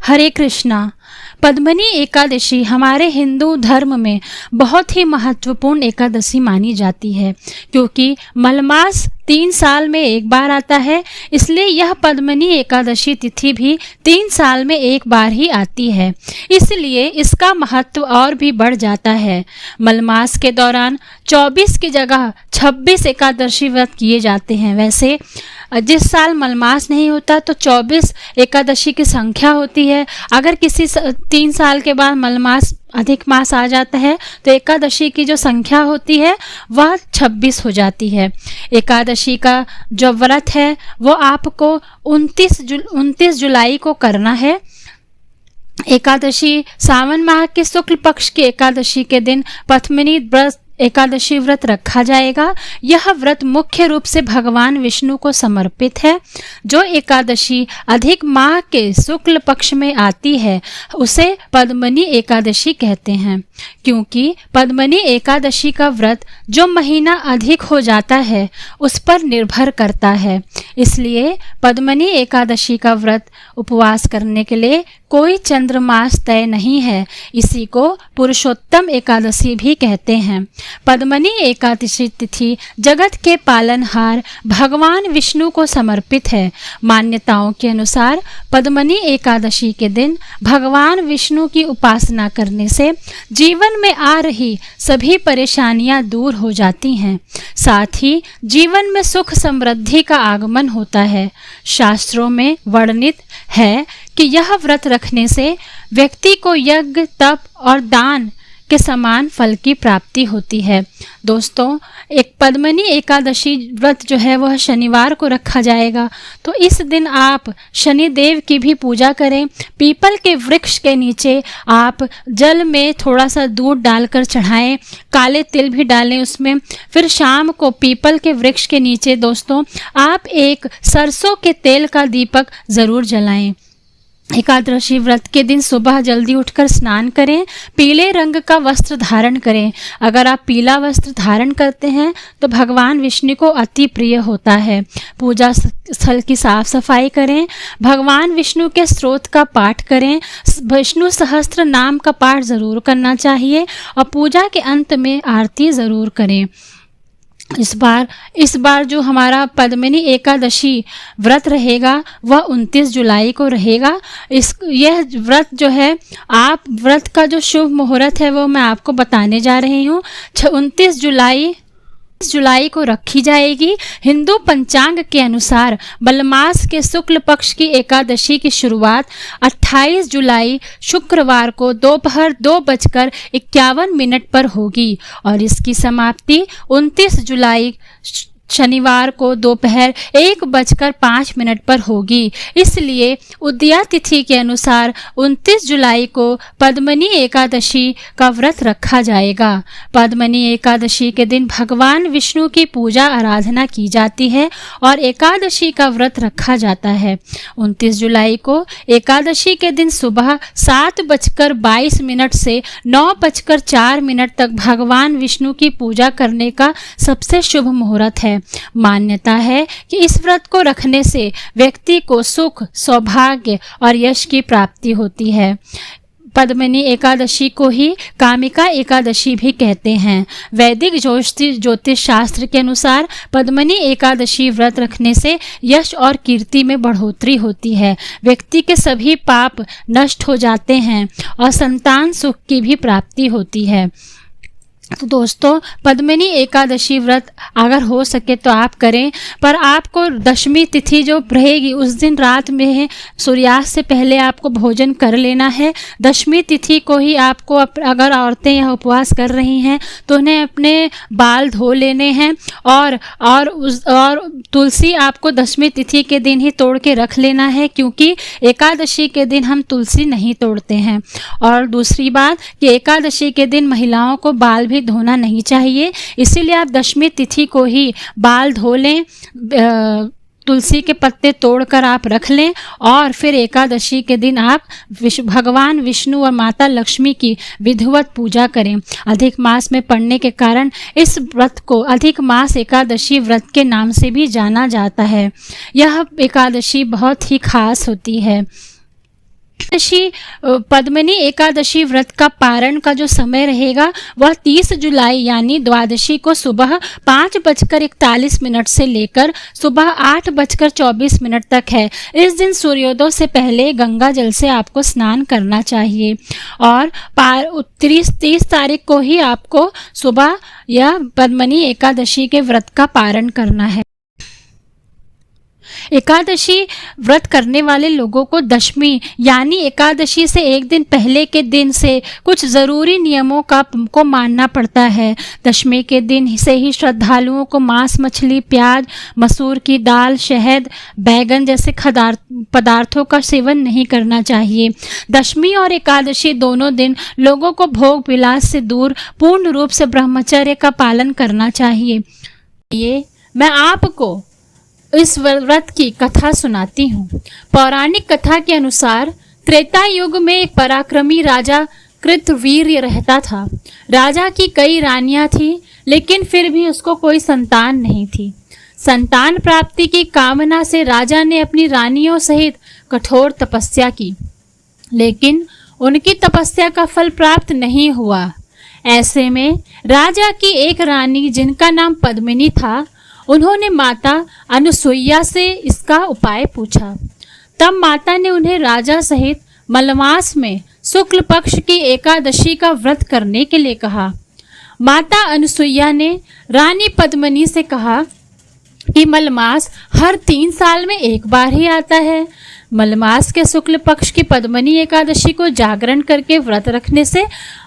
हरे कृष्णा। पद्मनी एकादशी हमारे हिंदू धर्म में बहुत ही महत्वपूर्ण एकादशी मानी जाती है, क्योंकि मलमास 3 साल में एक बार आता है, इसलिए यह पद्मनी एकादशी तिथि भी 3 साल में एक बार ही आती है, इसलिए इसका महत्व और भी बढ़ जाता है। मलमास के दौरान 24 की जगह 26 एकादशी व्रत किए जाते हैं। वैसे जिस साल मलमास नहीं होता तो 24 एकादशी की संख्या होती है। अगर किसी 3 साल के बाद मलमास अधिक मास आ जाता है तो एकादशी की जो संख्या होती है वह 26 हो जाती है। एकादशी का जो व्रत है वो आपको 29 जुलाई को करना है। एकादशी सावन माह के शुक्ल पक्ष की एकादशी के दिन पद्मिनी व्रत एकादशी व्रत रखा जाएगा। यह व्रत मुख्य रूप से भगवान विष्णु को समर्पित है। जो एकादशी अधिक माह के शुक्ल पक्ष में आती है उसे पद्मनी एकादशी कहते हैं, क्योंकि पद्मनी एकादशी का व्रत जो महीना अधिक हो जाता है उस पर निर्भर करता है। इसलिए पद्मनी एकादशी का व्रत उपवास करने के लिए कोई चंद्रमास तय नहीं है। इसी को पुरुषोत्तम एकादशी भी कहते हैं। पद्मनी एकादशी तिथि जगत के पालनहार भगवान विष्णु को समर्पित है। मान्यताओं के अनुसार पद्मनी एकादशी के दिन भगवान विष्णु की उपासना करने से जीवन में आ रही सभी परेशानियां दूर हो जाती हैं, साथ ही जीवन में सुख समृद्धि का आगमन होता है। शास्त्रों में वर्णित है कि यह व्रत रखने से व्यक्ति को यज्ञ, तप और दान के समान फल की प्राप्ति होती है। दोस्तों, एक पद्मनी एकादशी व्रत जो है वह शनिवार को रखा जाएगा, तो इस दिन आप शनिदेव की भी पूजा करें। पीपल के वृक्ष के नीचे आप जल में थोड़ा सा दूध डालकर चढ़ाएं, काले तिल भी डालें उसमें। फिर शाम को पीपल के वृक्ष के नीचे दोस्तों आप एक सरसों के तेल का दीपक ज़रूर जलाएं। एकादशी व्रत के दिन सुबह जल्दी उठकर स्नान करें, पीले रंग का वस्त्र धारण करें। अगर आप पीला वस्त्र धारण करते हैं तो भगवान विष्णु को अति प्रिय होता है। पूजा स्थल की साफ सफाई करें, भगवान विष्णु के स्तोत्र का पाठ करें। विष्णु सहस्त्र नाम का पाठ ज़रूर करना चाहिए और पूजा के अंत में आरती ज़रूर करें। इस बार जो हमारा पद्मिनी एकादशी व्रत रहेगा वह 29 जुलाई को रहेगा। यह व्रत जो है, आप व्रत का जो शुभ मुहूर्त है वो मैं आपको बताने जा रही हूँ। 29 जुलाई को रखी जाएगी। हिंदू पंचांग के अनुसार मलमास के शुक्ल पक्ष की एकादशी की शुरुआत 28 जुलाई शुक्रवार को दोपहर 2:51 पर होगी और इसकी समाप्ति 29 जुलाई शनिवार को दोपहर 1:05 पर होगी। इसलिए उदया तिथि के अनुसार 29 जुलाई को पद्मनी एकादशी का व्रत रखा जाएगा। पद्मनी एकादशी के दिन भगवान विष्णु की पूजा आराधना की जाती है और एकादशी का व्रत रखा जाता है। 29 जुलाई को एकादशी के दिन सुबह 7:22 से 9:04 तक भगवान विष्णु की पूजा करने का सबसे शुभ मुहूर्त है। मान्यता है कि इस व्रत को रखने से व्यक्ति को सुख, सौभाग्य और यश की प्राप्ति होती है। पद्मिनी एकादशी को ही कामिका एकादशी भी कहते हैं। वैदिक ज्योतिष शास्त्र के अनुसार पद्मिनी एकादशी व्रत रखने से यश और कीर्ति में बढ़ोतरी होती है। व्यक्ति के सभी पाप नष्ट हो जाते हैं और संतान सुख की भी प्राप्ति होती है। तो दोस्तों, पद्मिनी एकादशी व्रत अगर हो सके तो आप करें, पर आपको दशमी तिथि जो रहेगी उस दिन रात में सूर्यास्त से पहले आपको भोजन कर लेना है। दशमी तिथि को ही आपको अगर औरतें यह उपवास कर रही हैं तो उन्हें अपने बाल धो लेने हैं और तुलसी आपको दशमी तिथि के दिन ही तोड़ के रख लेना है, क्योंकि एकादशी के दिन हम तुलसी नहीं तोड़ते हैं। और दूसरी बात कि एकादशी के दिन महिलाओं को बाल भी धोना नहीं चाहिए, इसीलिए आप दशमी तिथि को ही बाल धो लें, तुलसी के पत्ते तोड़कर आप रख लें और फिर एकादशी के दिन आप भगवान विष्णु और माता लक्ष्मी की विधिवत पूजा करें। अधिक मास में पड़ने के कारण इस व्रत को अधिक मास एकादशी व्रत के नाम से भी जाना जाता है। यह एकादशी बहुत ही खास होती है। पद्मिनी एकादशी व्रत का पारण का जो समय रहेगा वह 30 जुलाई यानी द्वादशी को सुबह 5:41 से लेकर सुबह 8:24 तक है। इस दिन सूर्योदय से पहले गंगा जल से आपको स्नान करना चाहिए और 30 तारीख को ही आपको सुबह यह पद्मिनी एकादशी के व्रत का पारण करना है। एकादशी व्रत करने वाले लोगों को दशमी यानी एकादशी से एक दिन पहले के दिन से कुछ ज़रूरी नियमों को मानना पड़ता है। दशमी के दिन से ही श्रद्धालुओं को मांस, मछली, प्याज, मसूर की दाल, शहद, बैगन जैसे पदार्थों का सेवन नहीं करना चाहिए। दशमी और एकादशी दोनों दिन लोगों को भोग विलास से दूर पूर्ण रूप से ब्रह्मचर्य का पालन करना चाहिए। ये मैं आपको इस व्रत की कथा सुनाती हूँ। पौराणिक कथा के अनुसार त्रेता युग में एक पराक्रमी राजा कृतवीर्य रहता था। राजा की कई रानियां थी लेकिन फिर भी उसको कोई संतान नहीं थी। संतान प्राप्ति की कामना से राजा ने अपनी रानियों सहित कठोर तपस्या की, लेकिन उनकी तपस्या का फल प्राप्त नहीं हुआ। ऐसे में राजा की एक रानी जिनका नाम पद्मिनी था, उन्होंने माता अनुसुईया से इसका उपाय पूछा। तब माता ने उन्हें राजा सहित मलमास में शुक्ल पक्ष की एकादशी का व्रत करने के लिए कहा। माता अनुसुईया ने रानी पद्मिनी से कहा कि मलमास हर 3 साल में एक बार ही आता है। मलमास के शुक्ल पक्ष की पद्मिनी एकादशी को जागरण करके व्रत रखने से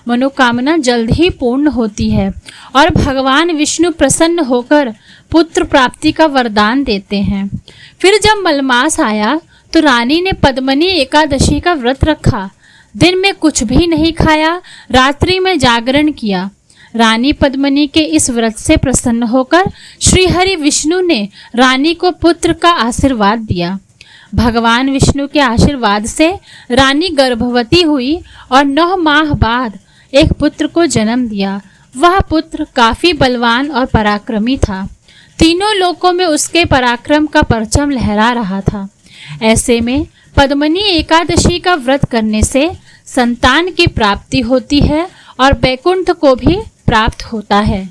मनोकामना जल्द ही पूर्ण होती है और भगवान विष्णु प्रसन्न होकर पुत्र प्राप्ति का वरदान देते हैं। फिर जब मलमास आया तो रानी ने पद्मिनी एकादशी का व्रत रखा। दिन में कुछ भी नहीं खाया, रात्रि में जागरण किया। रानी पद्मिनी के इस व्रत से प्रसन्न होकर श्रीहरि विष्णु ने रानी को पुत्र का आशीर्वाद दिया। भगवान विष्णु के आशीर्वाद से रानी गर्भवती हुई और 9 माह बाद एक पुत्र को जन्म दिया। वह पुत्र काफी बलवान और पराक्रमी था। तीनों लोकों में उसके पराक्रम का परचम लहरा रहा था। ऐसे में पद्मिनी एकादशी का व्रत करने से संतान की प्राप्ति होती है और बैकुंठ को भी प्राप्त होता है।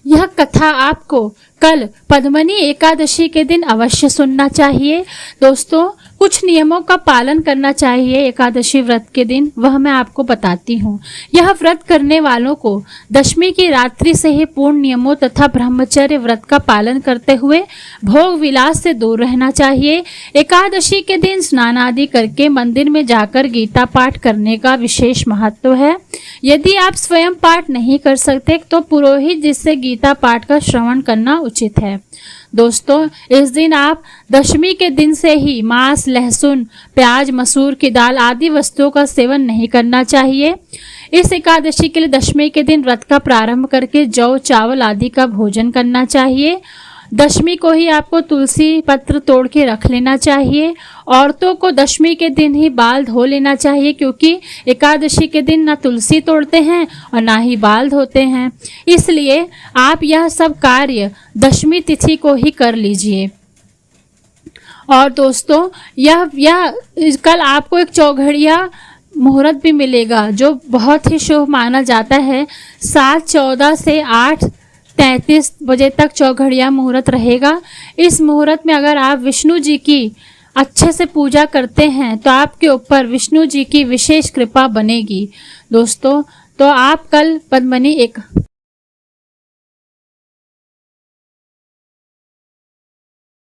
यह कथा आपको कल पद्मिनी एकादशी के दिन अवश्य सुनना चाहिए। दोस्तों, कुछ नियमों का पालन करना चाहिए एकादशी व्रत के दिन, वह मैं आपको बताती हूँ। यह व्रत करने वालों को दशमी की रात्रि से ही पूर्ण नियमों तथा ब्रह्मचर्य व्रत का पालन करते हुए भोग विलास से दूर रहना चाहिए। एकादशी के दिन स्नान आदि करके मंदिर में जाकर गीता पाठ करने का विशेष महत्व है। यदि आप स्वयं पाठ नहीं कर सकते तो पुरोहित जिससे गीता पाठ का श्रवण करना उचित है। दोस्तों, इस दिन आप दशमी के दिन से ही मांस, लहसुन, प्याज, मसूर की दाल आदि वस्तुओं का सेवन नहीं करना चाहिए। इस एकादशी के लिए दशमी के दिन व्रत का प्रारंभ करके जौ, चावल आदि का भोजन करना चाहिए। दशमी को ही आपको तुलसी पत्र तोड़ के रख लेना चाहिए। औरतों को दशमी के दिन ही बाल धो लेना चाहिए, क्योंकि एकादशी के दिन ना तुलसी तोड़ते हैं और ना ही बाल धोते हैं। इसलिए आप यह सब कार्य दशमी तिथि को ही कर लीजिए। और दोस्तों, यह कल आपको एक चौघड़िया मुहूर्त भी मिलेगा जो बहुत ही शुभ माना जाता है। 7:14 से 8:33 बजे तक चौघड़िया मुहूर्त रहेगा। इस मुहूर्त में अगर आप विष्णु जी की अच्छे से पूजा करते हैं तो आपके ऊपर विष्णु जी की विशेष कृपा बनेगी। दोस्तों, तो आप कल पद्मिनी